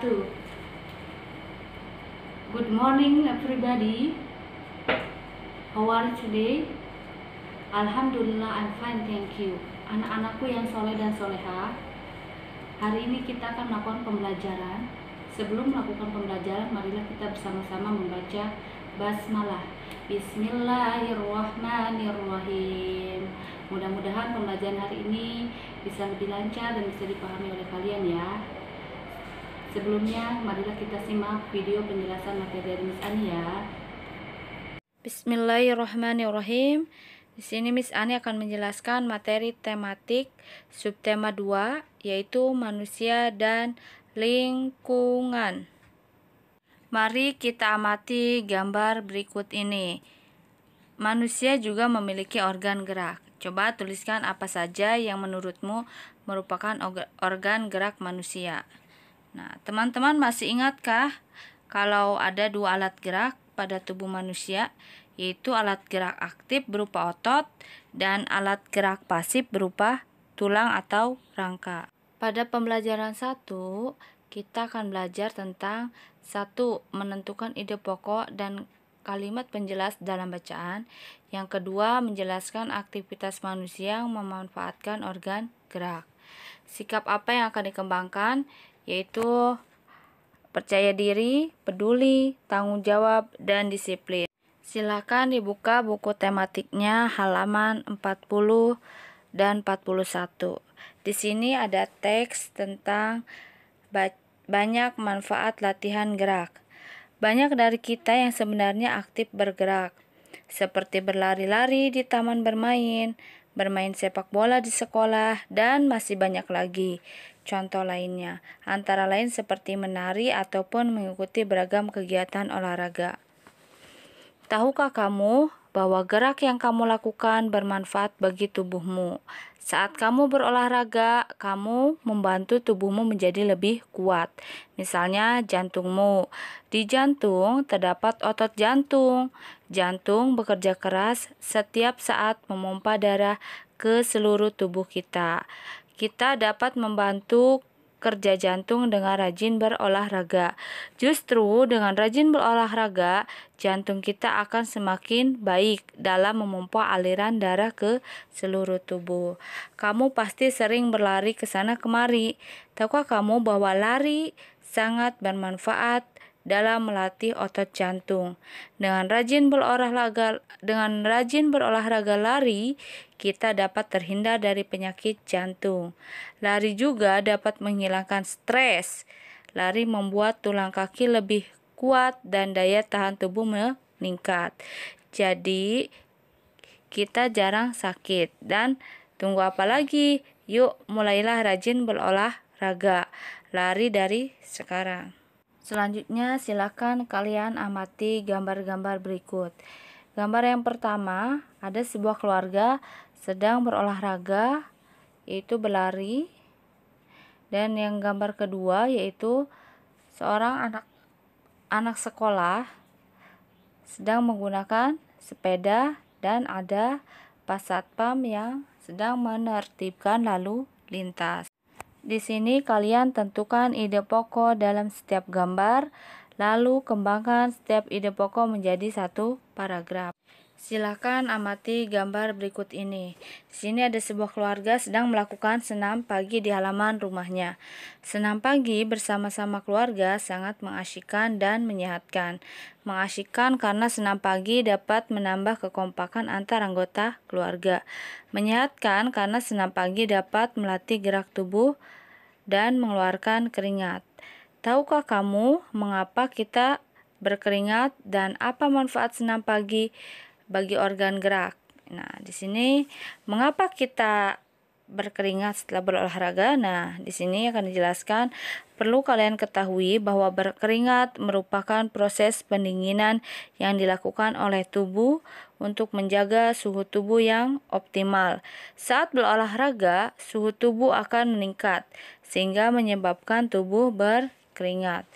wabarakatuh. Good morning everybody. How are you today? Alhamdulillah, I'm fine, thank you. Anak-anakku yang soleh dan soleha, hari ini kita akan melakukan pembelajaran. Sebelum melakukan pembelajaran, marilah kita bersama-sama membaca basmalah. Bismillahirrahmanirrahim. Mudah-mudahan pembelajaran hari ini bisa lebih lancar dan bisa dipahami oleh kalian ya. Sebelumnya, marilah kita simak video penjelasan materi dari Miss Ani ya. Bismillahirrahmanirrahim. Di sini Miss Ani akan menjelaskan materi tematik subtema 2, yaitu manusia dan lingkungan. Mari kita amati gambar berikut ini. Manusia juga memiliki organ gerak. Coba tuliskan apa saja yang menurutmu merupakan organ gerak manusia. Nah, teman-teman masih ingatkah kalau ada dua alat gerak pada tubuh manusia, yaitu alat gerak aktif berupa otot dan alat gerak pasif berupa tulang atau rangka. Pada pembelajaran 1, kita akan belajar tentang 1. Menentukan ide pokok dan kalimat penjelas dalam bacaan. Yang kedua, menjelaskan aktivitas manusia yang memanfaatkan organ gerak. Sikap apa yang akan dikembangkan, yaitu percaya diri, peduli, tanggung jawab, dan disiplin. Silakan dibuka buku tematiknya halaman 40 dan 41. Di sini ada teks tentang banyak manfaat latihan gerak. Banyak dari kita yang sebenarnya aktif bergerak, seperti berlari-lari di taman bermain sepak bola di sekolah, dan masih banyak lagi contoh lainnya, antara lain seperti menari ataupun mengikuti beragam kegiatan olahraga. Tahukah kamu bahwa gerak yang kamu lakukan bermanfaat bagi tubuhmu? Saat kamu berolahraga, kamu membantu tubuhmu menjadi lebih kuat. Misalnya jantungmu. Di jantung terdapat otot jantung. Jantung bekerja keras setiap saat memompa darah ke seluruh tubuh kita. Kita dapat membantu kerja jantung dengan rajin berolahraga. Justru dengan rajin berolahraga, jantung kita akan semakin baik dalam memompa aliran darah ke seluruh tubuh. Kamu pasti sering berlari ke sana kemari. Tahukah kamu bahwa lari sangat bermanfaat dalam melatih otot jantung? Dengan rajin berolahraga lari, kita dapat terhindar dari penyakit jantung. Lari juga dapat menghilangkan stres. Lari membuat tulang kaki lebih kuat dan daya tahan tubuh meningkat. Jadi, kita jarang sakit. Dan tunggu apa lagi? Yuk, mulailah rajin berolahraga. Lari dari sekarang. Selanjutnya, silakan kalian amati gambar-gambar berikut. Gambar yang pertama, ada sebuah keluarga sedang berolahraga, yaitu berlari. Dan yang gambar kedua yaitu seorang anak sekolah sedang menggunakan sepeda dan ada pas satpam yang sedang menertibkan lalu lintas. Di sini kalian tentukan ide pokok dalam setiap gambar, lalu kembangkan setiap ide pokok menjadi satu paragraf. Silakan amati gambar berikut ini. Di sini ada sebuah keluarga sedang melakukan senam pagi di halaman rumahnya. Senam pagi bersama-sama keluarga sangat mengasyikkan dan menyehatkan. Mengasyikkan karena senam pagi dapat menambah kekompakan antar anggota keluarga. Menyehatkan karena senam pagi dapat melatih gerak tubuh dan mengeluarkan keringat. Tahukah kamu mengapa kita berkeringat dan apa manfaat senam pagi bagi organ gerak? Nah, di sini mengapa kita berkeringat setelah berolahraga? Nah, di sini akan dijelaskan. Perlu kalian ketahui bahwa berkeringat merupakan proses pendinginan yang dilakukan oleh tubuh untuk menjaga suhu tubuh yang optimal. Saat berolahraga, suhu tubuh akan meningkat sehingga menyebabkan tubuh berkeringat.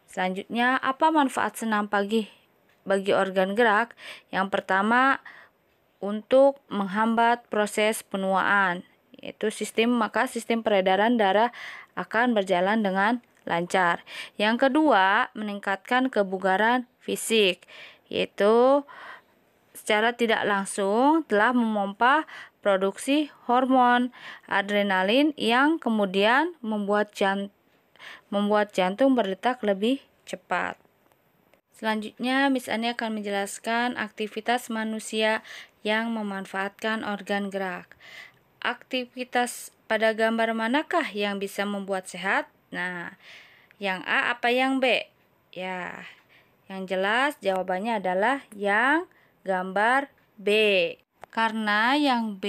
Selanjutnya, apa manfaat senam pagi bagi organ gerak? Yang pertama, untuk menghambat proses penuaan, yaitu sistem peredaran darah akan berjalan dengan lancar. Yang kedua, meningkatkan kebugaran fisik, yaitu secara tidak langsung telah memompa produksi hormon adrenalin yang kemudian membuat jantung berdetak lebih cepat. Selanjutnya, Miss Ani akan menjelaskan aktivitas manusia yang memanfaatkan organ gerak. Aktivitas pada gambar manakah yang bisa membuat sehat? Nah, yang A apa yang B? Ya, yang jelas jawabannya adalah yang gambar B. Karena yang B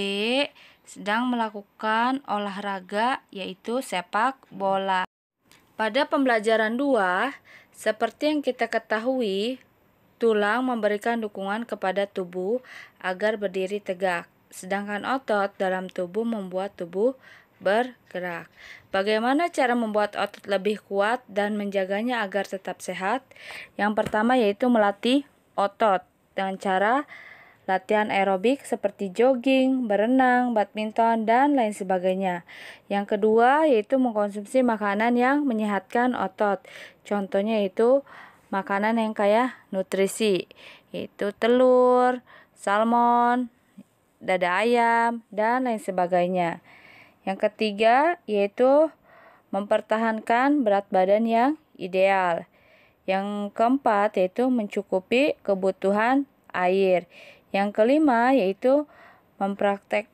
sedang melakukan olahraga yaitu sepak bola. Pada pembelajaran 2, seperti yang kita ketahui, tulang memberikan dukungan kepada tubuh agar berdiri tegak, sedangkan otot dalam tubuh membuat tubuh bergerak. Bagaimana cara membuat otot lebih kuat dan menjaganya agar tetap sehat? Yang pertama yaitu melatih otot dengan cara latihan aerobik seperti jogging, berenang, badminton, dan lain sebagainya. Yang kedua yaitu mengkonsumsi makanan yang menyehatkan otot. Contohnya yaitu makanan yang kaya nutrisi, yaitu telur, salmon, dada ayam, dan lain sebagainya. Yang ketiga yaitu mempertahankan berat badan yang ideal. Yang keempat yaitu mencukupi kebutuhan air. Yang kelima yaitu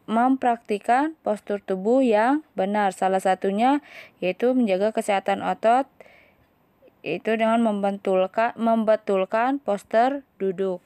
mempraktikkan postur tubuh yang benar. Salah satunya yaitu menjaga kesehatan otot, yaitu dengan membetulkan postur duduk.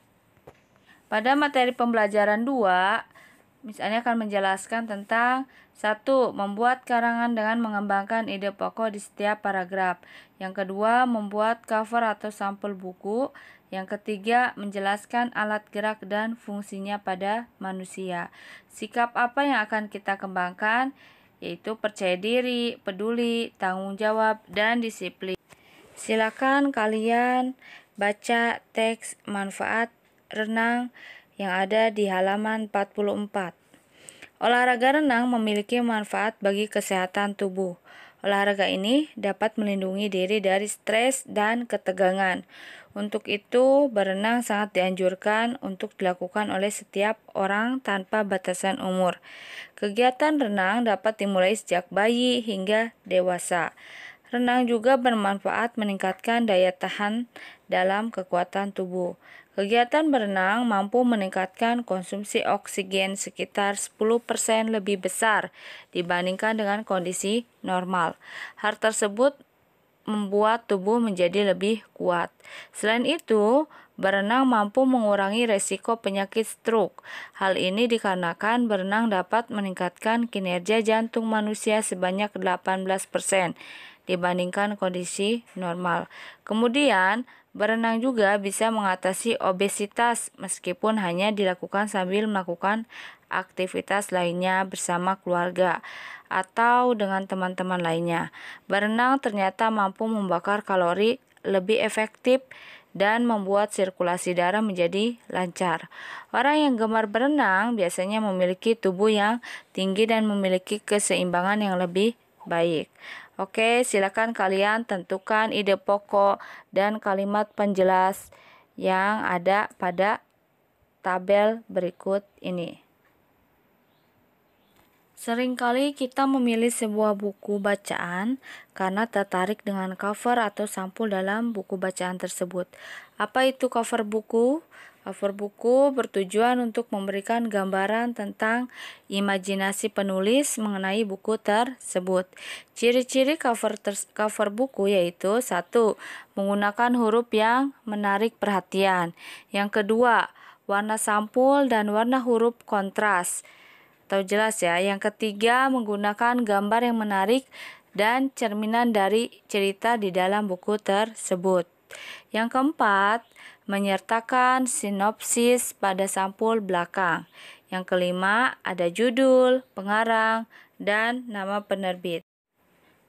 Pada materi pembelajaran 2, Miss Ani akan menjelaskan tentang 1. Membuat karangan dengan mengembangkan ide pokok di setiap paragraf. Yang kedua, membuat cover atau sampul buku. Yang ketiga, menjelaskan alat gerak dan fungsinya pada manusia. Sikap apa yang akan kita kembangkan? Yaitu percaya diri, peduli, tanggung jawab, dan disiplin. Silakan kalian baca teks manfaat renang yang ada di halaman 44. Olahraga renang memiliki manfaat bagi kesehatan tubuh. Olahraga ini dapat melindungi diri dari stres dan ketegangan. Untuk itu, berenang sangat dianjurkan untuk dilakukan oleh setiap orang tanpa batasan umur. Kegiatan renang dapat dimulai sejak bayi hingga dewasa. Renang juga bermanfaat meningkatkan daya tahan dalam kekuatan tubuh. Kegiatan berenang mampu meningkatkan konsumsi oksigen sekitar 10% lebih besar dibandingkan dengan kondisi normal. Hal tersebut membuat tubuh menjadi lebih kuat. Selain itu, berenang mampu mengurangi resiko penyakit stroke. Hal ini dikarenakan berenang dapat meningkatkan kinerja jantung manusia sebanyak 18% dibandingkan kondisi normal. Kemudian, berenang juga bisa mengatasi obesitas meskipun hanya dilakukan sambil melakukan aktivitas lainnya bersama keluarga atau dengan teman-teman lainnya. Berenang ternyata mampu membakar kalori lebih efektif dan membuat sirkulasi darah menjadi lancar. Orang yang gemar berenang biasanya memiliki tubuh yang tinggi dan memiliki keseimbangan yang lebih baik. Oke, silakan kalian tentukan ide pokok dan kalimat penjelas yang ada pada tabel berikut ini. Seringkali kita memilih sebuah buku bacaan karena tertarik dengan cover atau sampul dalam buku bacaan tersebut. Apa itu cover buku? Cover buku bertujuan untuk memberikan gambaran tentang imajinasi penulis mengenai buku tersebut. Ciri-ciri cover buku yaitu 1. Menggunakan huruf yang menarik perhatian. Yang kedua, warna sampul dan warna huruf kontras. Tahu jelas ya. Yang ketiga, menggunakan gambar yang menarik dan cerminan dari cerita di dalam buku tersebut. Yang keempat, menyertakan sinopsis pada sampul belakang. Yang kelima, ada judul, pengarang, dan nama penerbit.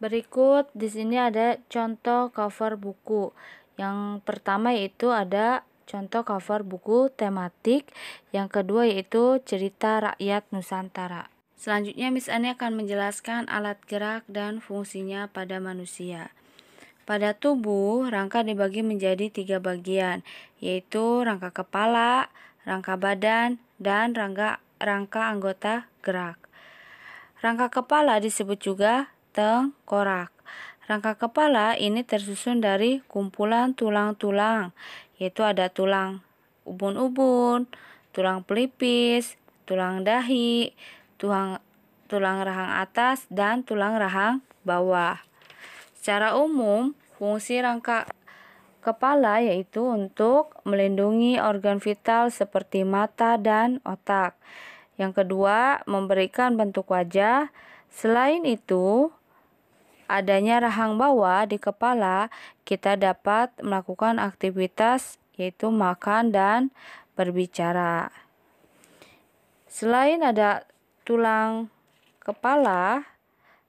Berikut di sini ada contoh cover buku. Yang pertama yaitu ada contoh cover buku tematik. Yang kedua yaitu cerita rakyat Nusantara. Selanjutnya Miss Ani akan menjelaskan alat gerak dan fungsinya pada manusia. Pada tubuh, rangka dibagi menjadi 3 bagian, yaitu rangka kepala, rangka badan, dan rangka anggota gerak. Rangka kepala disebut juga tengkorak. Rangka kepala ini tersusun dari kumpulan tulang-tulang, yaitu ada tulang ubun-ubun, tulang pelipis, tulang dahi, tulang rahang atas, dan tulang rahang bawah. Secara umum, fungsi rangka kepala yaitu untuk melindungi organ vital seperti mata dan otak. Yang kedua, memberikan bentuk wajah. Selain itu, adanya rahang bawah di kepala, kita dapat melakukan aktivitas yaitu makan dan berbicara. Selain ada tulang kepala,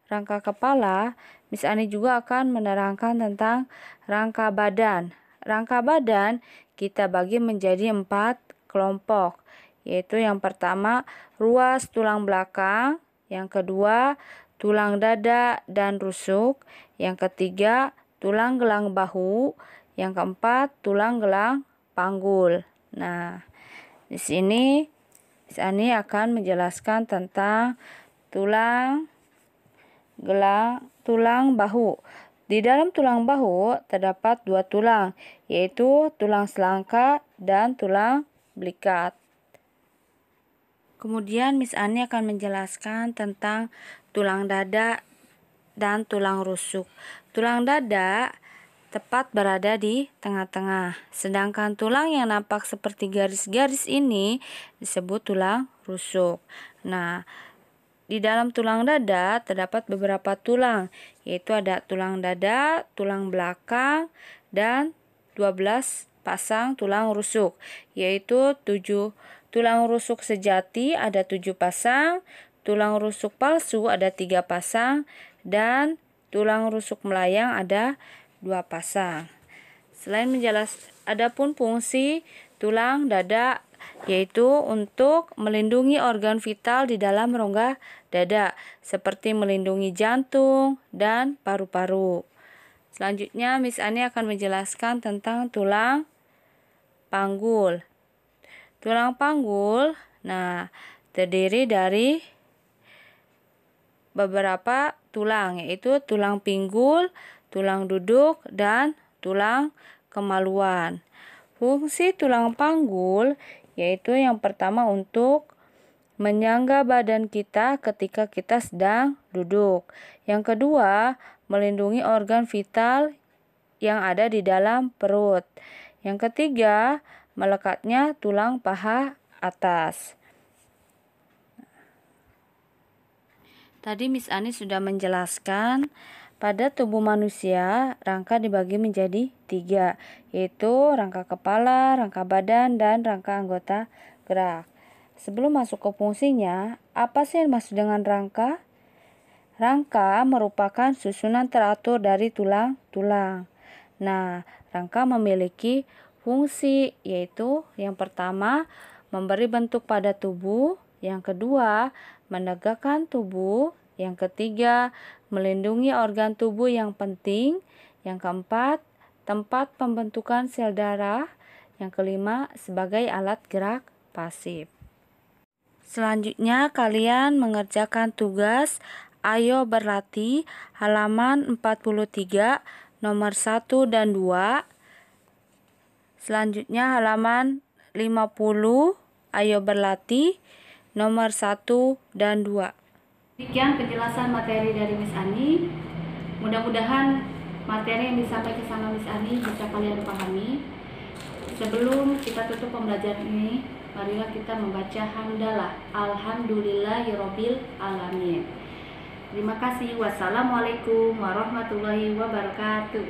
rangka kepala, Miss Ani juga akan menerangkan tentang rangka badan. Rangka badan kita bagi menjadi 4 kelompok, yaitu yang pertama ruas tulang belakang, yang kedua tulang dada dan rusuk, yang ketiga tulang gelang bahu, yang keempat tulang gelang panggul. Nah, di sini Miss Ani akan menjelaskan tentang tulang bahu. Di dalam tulang bahu terdapat 2 tulang, yaitu tulang selangka dan tulang belikat. Kemudian Miss Ani akan menjelaskan tentang tulang dada dan tulang rusuk. Tulang dada tepat berada di tengah-tengah, sedangkan tulang yang nampak seperti garis-garis ini disebut tulang rusuk. Nah, di dalam tulang dada terdapat beberapa tulang, yaitu ada tulang dada, tulang belakang, dan 12 pasang tulang rusuk, yaitu 7 tulang rusuk sejati ada 7 pasang, tulang rusuk palsu ada 3 pasang, dan tulang rusuk melayang ada 2 pasang. Adapun fungsi tulang dada yaitu untuk melindungi organ vital di dalam rongga dada, seperti melindungi jantung dan paru-paru. Selanjutnya Miss Ani akan menjelaskan tentang tulang panggul. Tulang panggul, terdiri dari beberapa tulang, yaitu tulang pinggul, tulang duduk, dan tulang kemaluan. Fungsi tulang panggul yaitu yang pertama untuk menyangga badan kita ketika kita sedang duduk. Yang kedua, melindungi organ vital yang ada di dalam perut. Yang ketiga, melekatnya tulang paha atas. Tadi Miss Ani sudah menjelaskan pada tubuh manusia rangka dibagi menjadi 3, yaitu rangka kepala, rangka badan, dan rangka anggota gerak. Sebelum masuk ke fungsinya, apa sih yang dimaksud dengan rangka? Rangka merupakan susunan teratur dari tulang-tulang. Nah, rangka memiliki fungsi, yaitu yang pertama memberi bentuk pada tubuh, yang kedua menegakkan tubuh, yang ketiga melindungi organ tubuh yang penting, yang keempat tempat pembentukan sel darah, yang kelima sebagai alat gerak pasif. Selanjutnya kalian mengerjakan tugas Ayo Berlatih halaman 43 nomor 1 dan 2. Selanjutnya halaman 50 Ayo Berlatih nomor 1 dan 2. Demikian penjelasan materi dari Miss Ani. Mudah-mudahan materi yang disampaikan sama Miss Ani bisa kalian pahami. Sebelum kita tutup pembelajaran ini, marilah kita membaca hamdalah. Alhamdulillahirabbil alamin. Terima kasih. Wassalamualaikum warahmatullahi wabarakatuh.